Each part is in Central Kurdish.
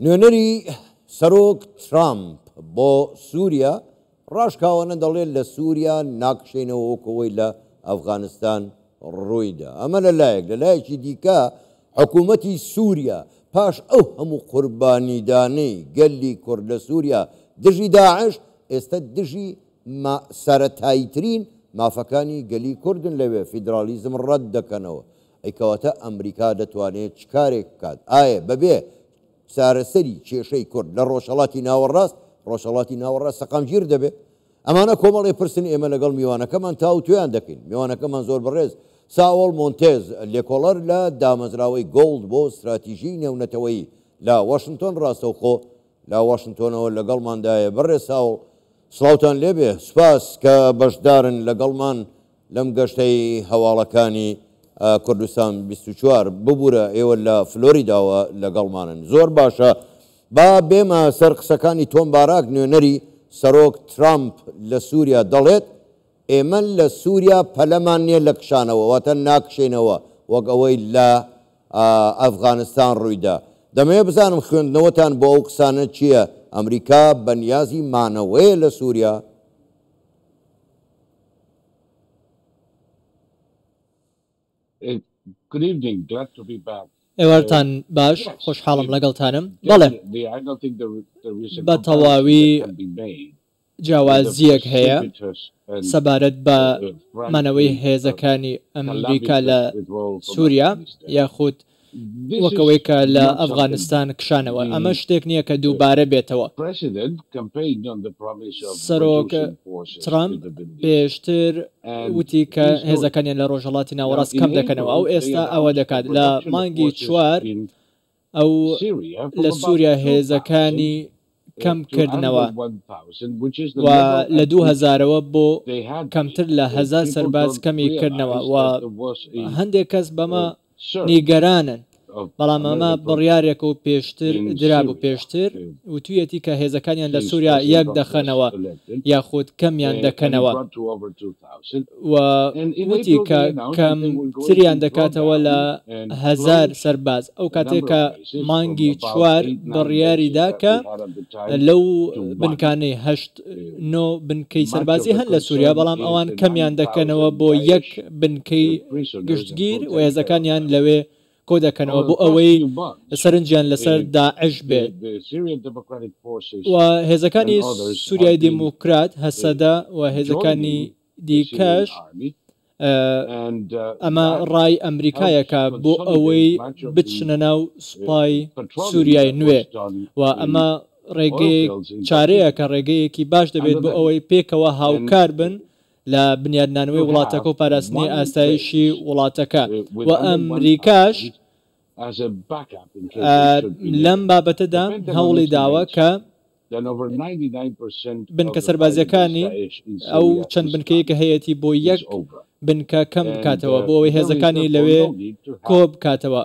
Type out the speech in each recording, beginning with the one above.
نوێنەری سەرۆک ترامپ بۆ سووریا ڕاشکاوانە دەڵێت لە سووریا ناکشێنەوە وەکەوەی لە ئەفغانستان ڕوویدا. ئەمە لەلایەک لەلایەکی دیکە حکوومەتی سووریا پاش ئەو هەموو قوربانیدانەی گەلی کورد لە سووریا دژی داعش ئێستا دژی سەرەتاییترین مافەکانی گەلی کوردن لەوێ فیدرالیزم ڕەت دەکەنەوە. ئەیکەواتە ئەمریکا دەتوانێت چ کارێک بکات؟ ئایا بەبێ چارەسەری کێشەی کورد لە ڕۆژهەڵاتی ناوەڕاست ڕۆژهەڵاتی ناوەڕاست سەقامگیر دەبێت؟ ئەمانە کۆمەڵێ پرسن ئێمە لەگەڵ میوانەکەمان تاو تویان دەکەین. میوانەکەمان زۆر بەڕێز ساوەڵ مۆنتێز لێکۆڵەر لە دامەزراوەی گۆڵد بۆ استراتیژی نێونەتەوەی لە واشنگتۆن ڕاستەوخۆ لە واشنگتۆنەوە لەگەڵماندایە. بەڕێ ساوڵ سڵاوتان لێبێ، سوپاس کە بەشدارن لەگەڵمان لەم گەشتەی هەواڵەکانی کوردستان 24 ببوورە ئێوە لە فلۆریداوە لەگەڵمانن. زۆر باشە، با بێمە سەر قسەکانی تۆم باراک نوێنەری سەرۆک ترامپ لە سووریا دەڵێت ئێمە لە سووریا پەلەمان نییە لە کشانەوە، واتە ناکشێنەوە وەک ئەوەی لە ئەفغانستان ڕوویدا. دەمەوێت بزانم خوێندنەوەتان بۆ ئەو قسانە چییە؟ ئەمریکا بەنیازی مانەوەیە لە سووریا؟ ئێوارتان باش، خۆشحاڵم لەگەڵتانم. بەڵێ بە تەواوی جیاوازیەک هەیە سەبارەت بە مانەوەی هێزەکانی ئەمریکا لە سووریا یاخود وەکەوەی کە لە ئەفغانستان کشانەوە. ئەمە شتێک نییە کە دووبارە بێتەوە. سەرۆک ترامپ پێشتر وتی کە هێزەکانیان لە ڕۆژهەڵاتی ناوەڕاست کەم دەکەنەوە. ئەو ئێستا ئەوە دەکات. لە مانگی چوار ئەو لە سووریا هێزەکانی کەم کردنەوە و لە 2000ەوە بۆ کەمتر لە 1000 سەرباز کەمی کردنەوە و هەندێک کەس بەمە نیگەرانن. بەڵام ئەمە بڕیارێکە و پێشتر درابوو پێشتر و تویەتی کە هێزەکانیان لە سووریا یەک دەخەنەوە یاخود کەمیان دەکەنەوە و وتی کە کەمتریان دەکاتەوە لە 1000 سەرباز. ئەو کاتێک کە مانگی چوار بڕیاریدا کە لەو بنکانەی 8 بنکەی سەربازی هەن لە سووریا، بەڵام ئەوان کەمیان دەکەنەوە بۆ یەک بنکەی گشتگیر و هێزەکانیان لەوێ کۆ دەکەنەوە بۆ ئەوەی سەرنجیان لەسەر داعش بێت. و هێزەکانی سووریای دیموکرات هەسەدا و هێزەکانی دیکەش ئەمە ڕای ئەمریکایەکە بۆ ئەوەی بچنە ناو سوپای سووریای نوێ و ئەمە ڕێگەی چارەیە کە ڕێگەیەکی باش دەبێت بۆ ئەوەی پێکەوە هاوکار بن لە بنیادنانەوەی وڵاتەکە و پاراستنی ئاستایشی وڵاتەکە. و ئەمریکاش لەم بابەتەدا هەوڵی داوە کە بنکە سەربازیەکانی ئەو چەند بنکەیە کە هەیەی بۆ یەک بنکە کەم بکاتەوە بۆ ئەوەی هێزەکانی لەوێ کۆ بکاتەوە.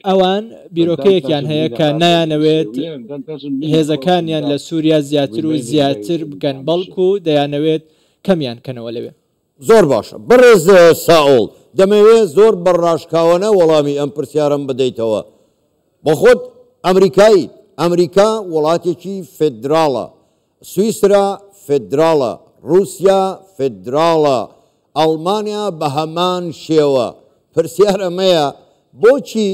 ئەوان بیرۆکەیەکیان هەیە کە نایانەوێت هێزەکانیان لە سووریا زیاتر و زیاتر بکەن، بەڵکو دەیانەوێت کەمیان کەنەوە لەوێ. زۆر باشە بەڕێز ساوڵ، دەمەوێت زۆر بەڕاشکاوانە وەڵامی ئەم پرسیارم بدەیتەوە. بە خۆت ئەمریکایی، ئەمریکا وڵاتێکی فێدراڵە، سویسرا فێدراڵە، رووسیا فێدراڵە، ئەڵمانیا بە هەمان شێوە. پرسیار ئەمەیە بۆچی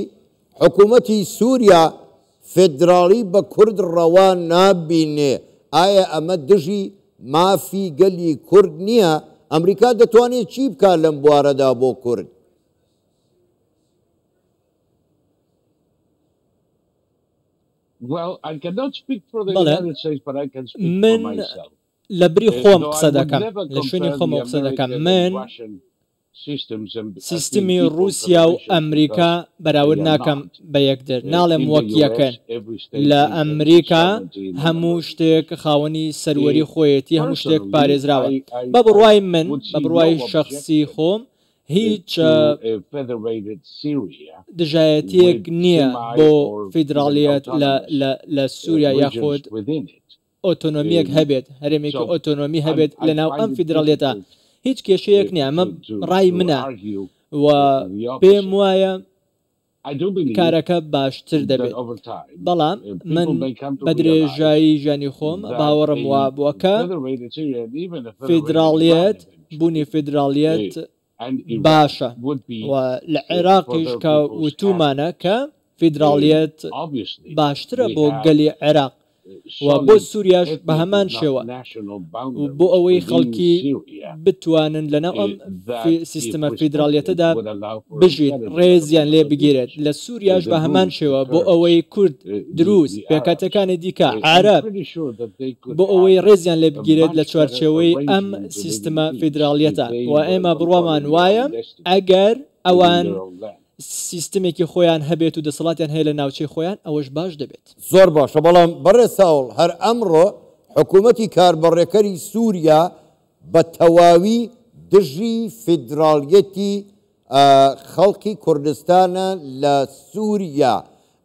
حکوومەتی سووریا فێدراڵی بە کورد ڕەوا نابینێ؟ ئایا ئەمە دژی مافی گەلی کورد نییە؟ ئەمریکا دەتوانێت چی بکات لەم بوارەدا بۆ کورد؟ من لە بری خۆم قسە دەکەم، لە شوێنی خۆم قسە دەکەم. من سیستمی رووسیا و ئەمریکا بەراورد ناکەم بە یەکتر، ناڵێم وەک یەکەن. لە ئەمریکا هەموو شتێک خاوەنی سەروەری خۆیەتی، هەموو شتێک پارێزراوە. بە بڕوای من، بە بڕوای شەخسی خۆم، هیچ دژایەتیەک نییە بۆ فیدراڵیەت لە سووریا یاخۆد ئۆتۆنۆمیەک هەبێت، هەرێمێکی ئۆتۆنۆمی هەبێت لە ناو ئەم فیدراڵیەتە. هیچ کێشەیەک نییە. ئەمە ڕای منە و پێم وایە کارەکە باشتر دەبێت بەڵام من بە درێژایی ژانی خۆم باوەڕم وا بووەکە فیدراڵیەت بوونی فیدراڵیەت باشە و لە عێراقیش کە وتومانە کە فیدراڵیەت باشترە بۆ گەلی عێراق و بۆ سووریاش بە هەمان شێوە بۆ ئەوەی خەڵکی بتوانن لەناو ئەم سیستەمە فیدراڵیەتەدا بژین ڕێزیان لێ بگیرێت لە سووریاش بە هەمان شێوە بۆ ئەوەی کورد دروست پێکاتەکانی دیکە عەرەب بۆ ئەوەی ڕێزیان لێ بگیرێت لە چوارچێوەی ئەم سیستەمە فیدراڵیەتە و ئێمە بڕوامان وایە ئەگەر ئەوان سیستمێکی خۆیان هەبێت و دەسەڵاتیان هەیە لە ناوچەی خۆیان ئەوەش باش دەبێت زۆر باشە بەڵام بەڕێ ساوڵ هەر ئەمڕۆ حکوومەتی کاربڕێکەری سووریا بە تەواوی دژی فیدراڵیەتی خەڵکی کوردستانە لە سووریا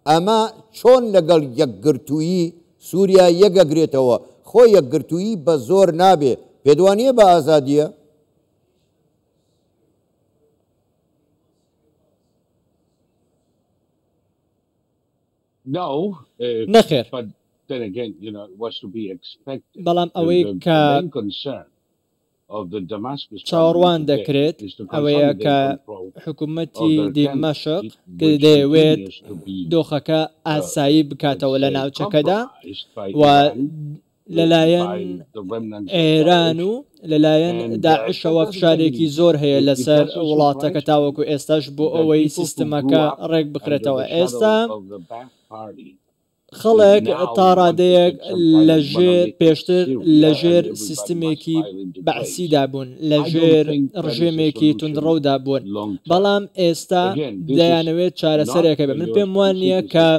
ئەمە چۆن لەگەڵ یەکگرتوویی سووریا یەکەگرێتەوە خۆ یەکگرتوویی بە زۆر نابێ پێدوانیە بە ئازادیە نەخێر بەڵام ئەوەی کە چاوەڕوان دەکرێت ئەوەیە کە حکوومەتی دیمەشق دەیەوێت دۆخەکە ئاسایی بکاتەوە لە ناوچەکەدا و لەلایەن ئێران و لەلایەن داعشەوە فشارێکی زۆر هەیە لەسەر وڵاتەکە تاوەکو ئێستاش بۆ ئەوەی سیستمەکە ڕێک بکرێتەوە ئێستا خەڵک تا ڕادەیەک لەژێر پێشتر لەژێر سیستمێکی بەعسیدا بوون لەژێر ڕژێمێکی توندڕەودا بوون بەڵام ئێستا دەیانەوێت چارەسەرێکە بێت من پێم وان نییە کە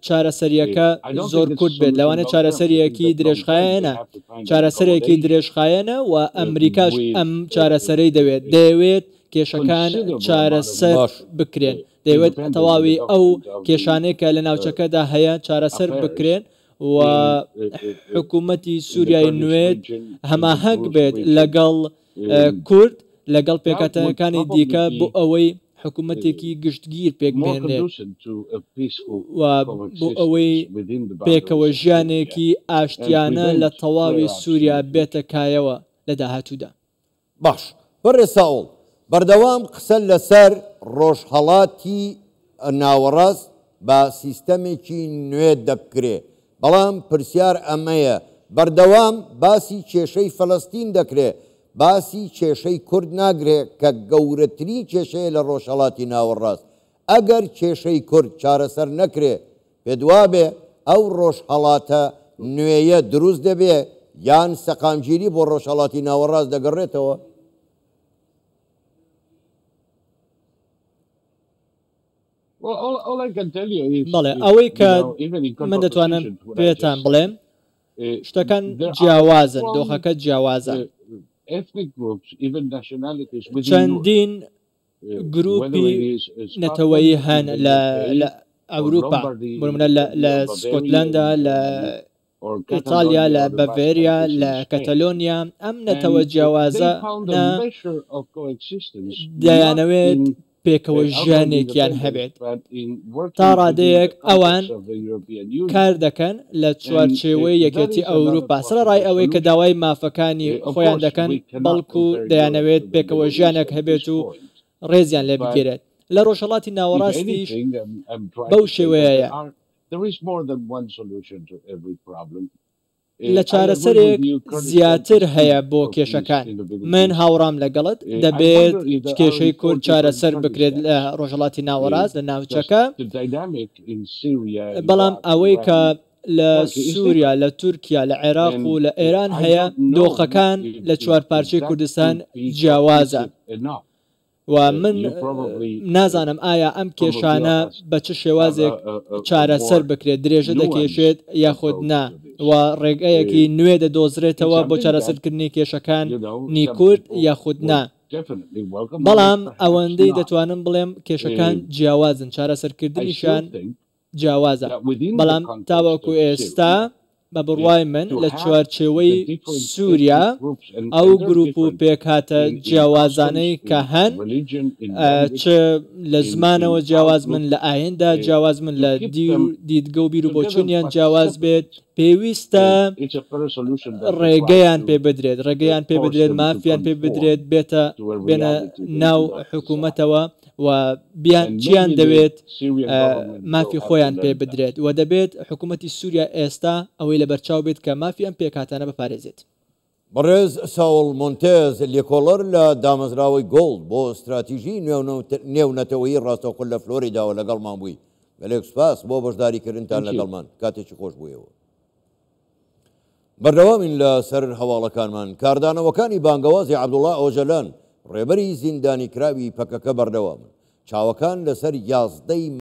چارەسەریەکە زۆر کورت بێت لەوانێت چارەسەریەکی درێژخایەنە چارەسەرێکی درێژخایەنە و ئەمریکاش ئەم چارەسەرەی دەوێت کێشەکان چارەسەر بکرێن دەیوێت تەواوی ئەو کێشانەی کە لە ناوچەکەدا هەیە چارەسەر بکرێن و حکوومەتی سووریای نوێت هەماهەنگ بێت لەگەڵ کورد لەگەڵ پێکاتەکانی دیکە بۆ ئەوەی حکوومەتێکی گشتگیر پێک بێنێت و بۆ ئەوەی پێکەوە ژیانێکی ئاشتیانە لە تەواوی سووریا بێتە کایەوە لە داهاتوودا باش بەڕێ ساوڵ بەردەوام قسە لەسەر ڕۆژهەڵاتی ناوەڕاست بە سیستەمێکی نوێ دەبکرێ بەڵام پرسیار ئەمەیە بەردەوام باسی کێشەی فەڵەستین دەکرێ باسی کێشەی کورد ناگرێت کە گەورەترین کێشەیە لە ڕۆژهەڵاتی ناوەڕاست ئەگەر کێشەی کورد چارەسەر نەکرێ پێدوابێ ئەو ڕۆژهەڵاتە نوێیە دروست دەبێ یان سەقامگیری بۆ ڕۆژهەڵاتی ناوەڕاست دەگەڕێتەوە بەڵێ ئەوەی کە من دەتوانم پێتان بڵێم شتەکان جیاوازن دۆخەکە جیاوازە چەندین گروپی نەتەوەیی هەن لە ئەوروپا بمونە لە سکۆتلندا لە ئیتالیا لە بەڤێریا لە کەتەلۆنیا ئەم نەتەوە جیاوازە دەیانەوێت پێکەوە ژیانێکیان هەبێت تا ڕادەیەک ئەوان کار دەکەن لە چوارچێوەی یەکێتی ئەوروپا سەرڕای ئەوەی کە داوای مافەکانی خۆیان دەکەن بەڵکو دەیانەوێت پێکەوە ژیانێک هەبێت و ڕێزیان لێ بگیرێت لە ڕۆژهەڵاتی ناوەڕاستیش بەو شێوەیە لە چارەسەرێک زیاتر هەیە بۆ کێشەکان من هاوڕام لەگەڵت دەبێت کێشەی کورد چارەسەر بکرێت لە ڕۆژهەڵاتی ناوەڕاست لە ناوچەکە بەڵام ئەوەی کە لە سووریا لە تورکیا لە عێراق و لە ئێران هەیە دۆخەکان لە چوارپارچەی کوردستان جیاوازە و من نازانم ئایا ئەم کێشانە بە چ شێوازێک چارەسەر بکرێت درێژە دەکێشێت یاخود نا و ڕێگەیەکی نوێ دەدۆزرێتەوە بۆ چارەسەرکردنی کێشەکان نیکورد یاخود نا بەڵام ئەوەندەی دەتوانم بڵێم کێشەکان جیاوازن چارەسەرکردنیشان جیاوازە بەڵام تاوەکو ئێستا بە بڕوای من لە چوارچێوەی سووریا ئەو گروپ و پێکهاتە جیاوازانەی کە هەن چ لە زمانەوە جیاواز من لە ئایندا جیاواز من لە دیدگە و بیر و بۆچوونیان جیاواز بێت پێویستە ڕێگەیان پێ بدرێت ڕێگەیان پێ بدرێت مافیان پێ بدرێت بێنە ناو حکوومەتەوە و چیان دەوێت مافی خۆیان پێ بدرێت و دەبێت حکوومەتی سووریا ئێستا ئەوەی لە بەرچاو بێت کە مافیان پێکاتانە بپارێزێت. بەڕێز ساول مۆنتێز لێکۆڵەر لە دامەزراوەی گۆڵد بۆ استراتیژی نێونەتەوەی ڕاستەوخۆ لە فلۆریداوە لەگەڵمان بووی. گەلێک سوپاس بۆ بەشداریکردنتان لەگەڵمان کاتێکی خۆش بوویەوە. بەردەوامین لە سەر هەواڵەکانمان کاردانەوەکانی بانگەوازی عەبدوڵڵا ئۆژەلان ڕێبەری زیندانی کراوی پەکەکە بەردەوامن. چاوەکان لەسەر 11